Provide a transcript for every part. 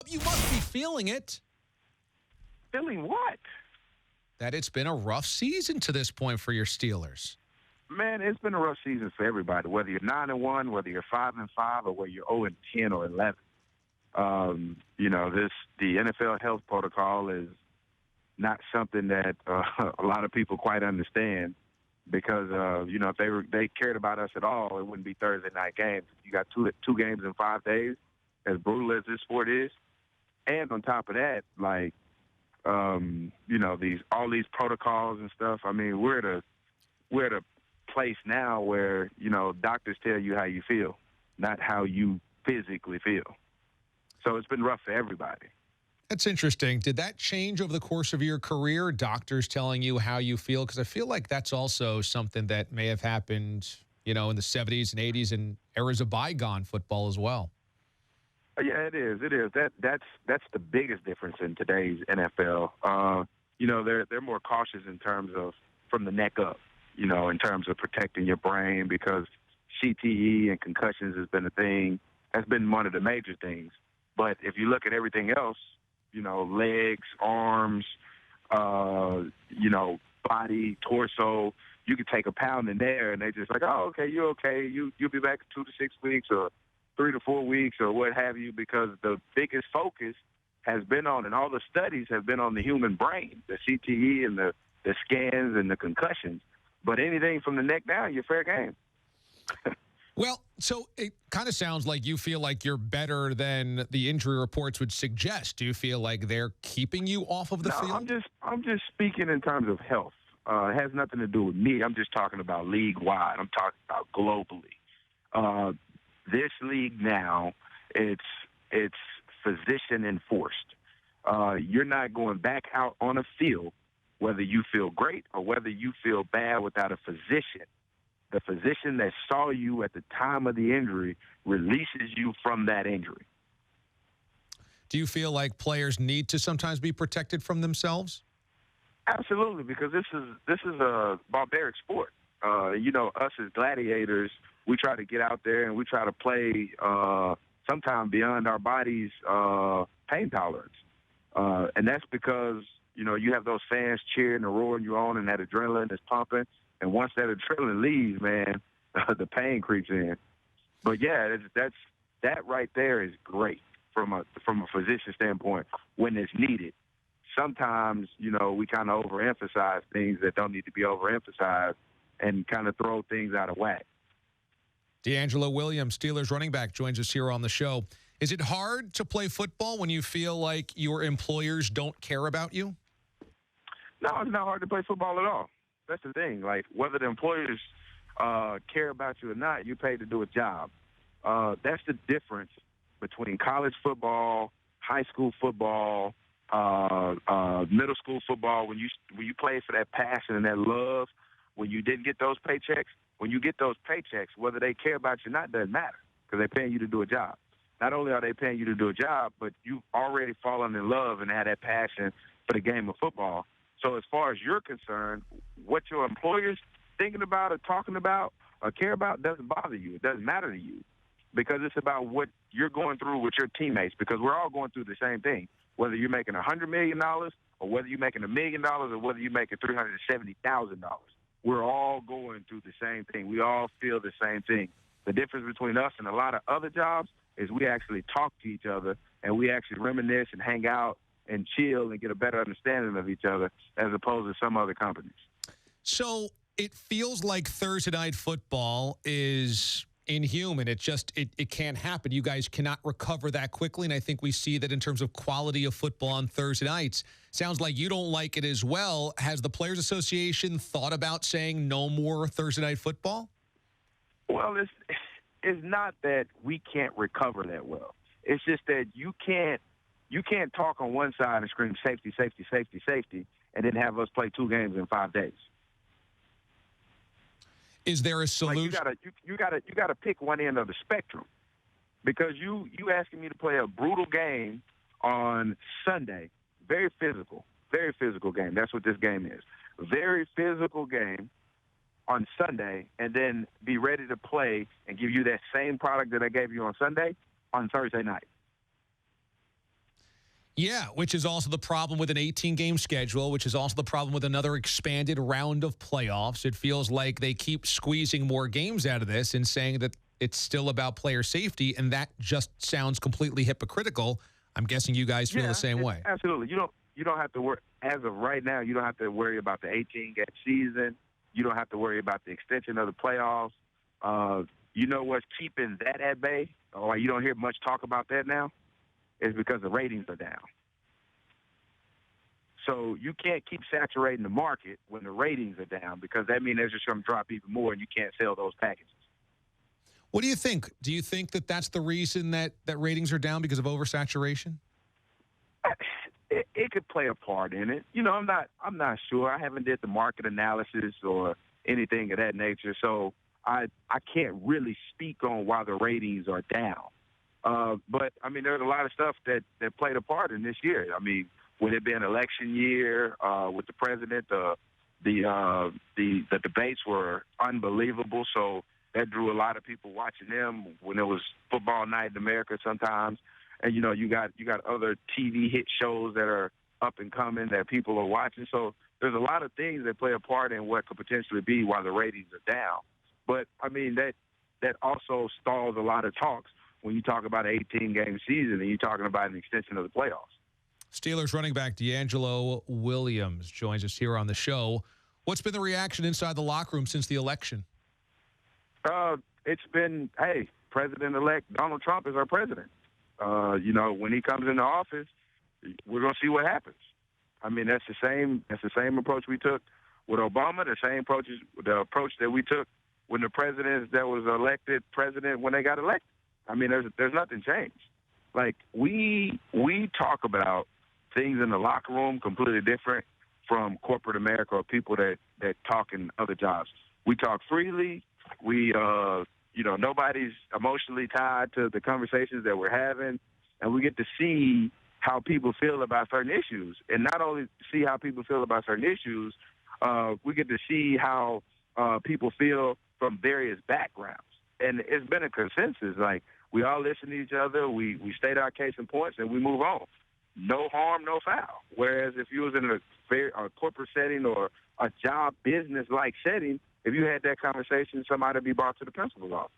You must be feeling it, Feeling what? that it's been a rough season to this point for your Steelers. Man, it's been a rough season for everybody. Whether you're 9-1, whether you're 5-5, or whether you're 0-10 or 11. The NFL health protocol is not something that a lot of people quite understand because if they cared about us at all, it wouldn't be Thursday night games. You got two games in 5 days, as brutal as this sport is, and on top of that, all these protocols and stuff. I mean, we're at a place now where doctors tell you how you feel, not how you physically feel. So it's been rough for everybody. That's interesting. Did that change over the course of your career, doctors telling you how you feel? Because I feel like that's also something that may have happened, in the 70s and 80s and eras of bygone football as well. Yeah, it is. It is. That's the biggest difference in today's NFL. They're more cautious in terms of from the neck up, in terms of protecting your brain because CTE and concussions has been one of the major things. But if you look at everything else, legs, arms, body, torso, you could take a pound in there and they just like, oh, okay, you're okay. You'll be back in 2 to 6 weeks or 3 to 4 weeks or what have you, because the biggest focus has been on, and all the studies have been on the human brain, the CTE and the scans and the concussions. But anything from the neck down, you're fair game. Well, so it kind of sounds like you feel like you're better than the injury reports would suggest. Do you feel like they're keeping you off of the field? I'm just speaking in terms of health. It has nothing to do with me. I'm just talking about league-wide. I'm talking about globally. This league now, it's physician enforced. You're not going back out on a field, whether you feel great or whether you feel bad, without a physician. The physician that saw you at the time of the injury releases you from that injury. Do you feel like players need to sometimes be protected from themselves? Absolutely, because this is a barbaric sport. Us as gladiators, we try to get out there and we try to play sometimes beyond our body's pain tolerance. And that's because, you have those fans cheering and roaring you on and that adrenaline is pumping. And once that adrenaline leaves, man, the pain creeps in. But, yeah, that right there is great from a physician standpoint when it's needed. Sometimes, we kind of overemphasize things that don't need to be overemphasized and kind of throw things out of whack. DeAngelo Williams, Steelers running back, joins us here on the show. Is it hard to play football when you feel like your employers don't care about you? No, it's not hard to play football at all. That's the thing. Like, whether the employers care about you or not, you're paid to do a job. That's the difference between college football, high school football, middle school football. When you play for that passion and that love, when you didn't get those paychecks, when you get those paychecks, whether they care about you or not doesn't matter because they're paying you to do a job. Not only are they paying you to do a job, but you've already fallen in love and had that passion for the game of football. So as far as you're concerned, what your employer's thinking about or talking about or care about doesn't bother you. It doesn't matter to you because it's about what you're going through with your teammates, because we're all going through the same thing, whether you're making $100 million or whether you're making $1 million or whether you're making $370,000. We're all going through the same thing. We all feel the same thing. The difference between us and a lot of other jobs is we actually talk to each other and we actually reminisce and hang out and chill and get a better understanding of each other as opposed to some other companies. So it feels like Thursday night football is inhuman. It can't happen. You guys cannot recover that quickly, and I think we see that in terms of quality of football on Thursday nights. Sounds like you don't like it as well. Has the Players Association thought about saying no more Thursday night football? Well, it's not that we can't recover that well. It's just that you can't talk on one side and scream safety, safety, safety, safety, and then have us play 2 games in 5 days. Is there a solution? Like you gotta pick one end of the spectrum, because you asking me to play a brutal game on Sunday, very physical game. That's what this game is. Very physical game on Sunday, and then be ready to play and give you that same product that I gave you on Sunday on Thursday night. Yeah, which is also the problem with an 18-game schedule, which is also the problem with another expanded round of playoffs. It feels like they keep squeezing more games out of this and saying that it's still about player safety, and that just sounds completely hypocritical. I'm guessing you guys feel the same way. Absolutely. You don't have to worry. As of right now, you don't have to worry about the 18-game season. You don't have to worry about the extension of the playoffs. You know what's keeping that at bay, or you don't hear much talk about that now, is because the ratings are down. So you can't keep saturating the market when the ratings are down, because that means they're just going to drop even more and you can't sell those packages. What do you think? Do you think that that's the reason that ratings are down, because of oversaturation? It could play a part in it. You know, I'm not sure. I haven't did the market analysis or anything of that nature, so I can't really speak on why the ratings are down. But I mean, there's a lot of stuff that played a part in this year. I mean, with it being election year, with the president, the debates were unbelievable. So that drew a lot of people watching them when it was football night in America sometimes. And, you know, you got other TV hit shows that are up and coming that people are watching. So there's a lot of things that play a part in what could potentially be why the ratings are down. But, I mean, that also stalls a lot of talks when you talk about an 18-game season and you're talking about an extension of the playoffs. Steelers running back DeAngelo Williams joins us here on the show. What's been the reaction inside the locker room since the election? It's been, hey, President-elect Donald Trump is our president. You know, when he comes into office, we're going to see what happens. I mean, that's the same approach we took with Obama, the approach that we took when the president that was elected president when they got elected. I mean, there's nothing changed. Like, we talk about things in the locker room completely different from corporate America or people that talk in other jobs. We talk freely. We, you know, nobody's emotionally tied to the conversations that we're having, and we get to see how people feel about certain issues. And not only see how people feel about certain issues, we get to see how people feel from various backgrounds. And it's been a consensus. Like, we all listen to each other, we state our case and points, and we move on. No harm, no foul. Whereas if you was in a corporate setting or a job business-like setting, if you had that conversation, somebody would be brought to the principal's office.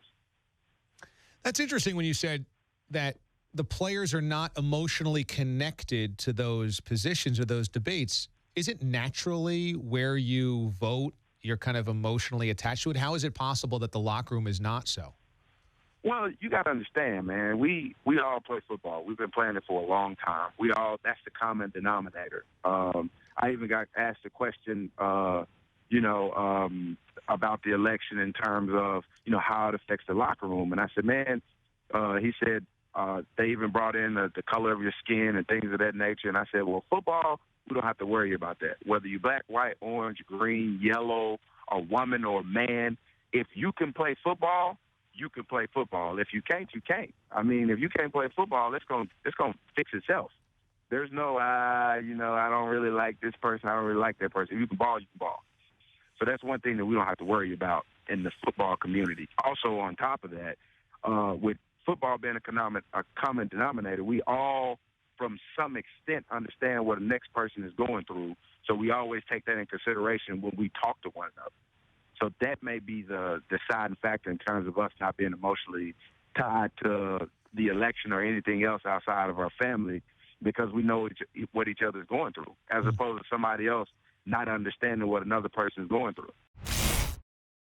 That's interesting when you said that the players are not emotionally connected to those positions or those debates. Is it naturally where you vote, you're kind of emotionally attached to it? How is it possible that the locker room is not so? Well, you got to understand, man, we all play football. We've been playing it for a long time. That's the common denominator. I even got asked a question, about the election in terms of, you know, how it affects the locker room. And I said, man, he said, they even brought in the color of your skin and things of that nature. And I said, well, football, we don't have to worry about that. Whether you're black, white, orange, green, yellow, a woman or a man, if you can play football, you can play football. If you can't, you can't. I mean, if you can't play football, it's going to fix itself. There's no, I don't really like this person. I don't really like that person. If you can ball, you can ball. So that's one thing that we don't have to worry about in the football community. Also, on top of that, with football being a common denominator, we all, from some extent, understand what the next person is going through. So we always take that in consideration when we talk to one another. So that may be the deciding factor in terms of us not being emotionally tied to the election or anything else outside of our family, because we know what each other is going through, as opposed to somebody else not understanding what another person is going through.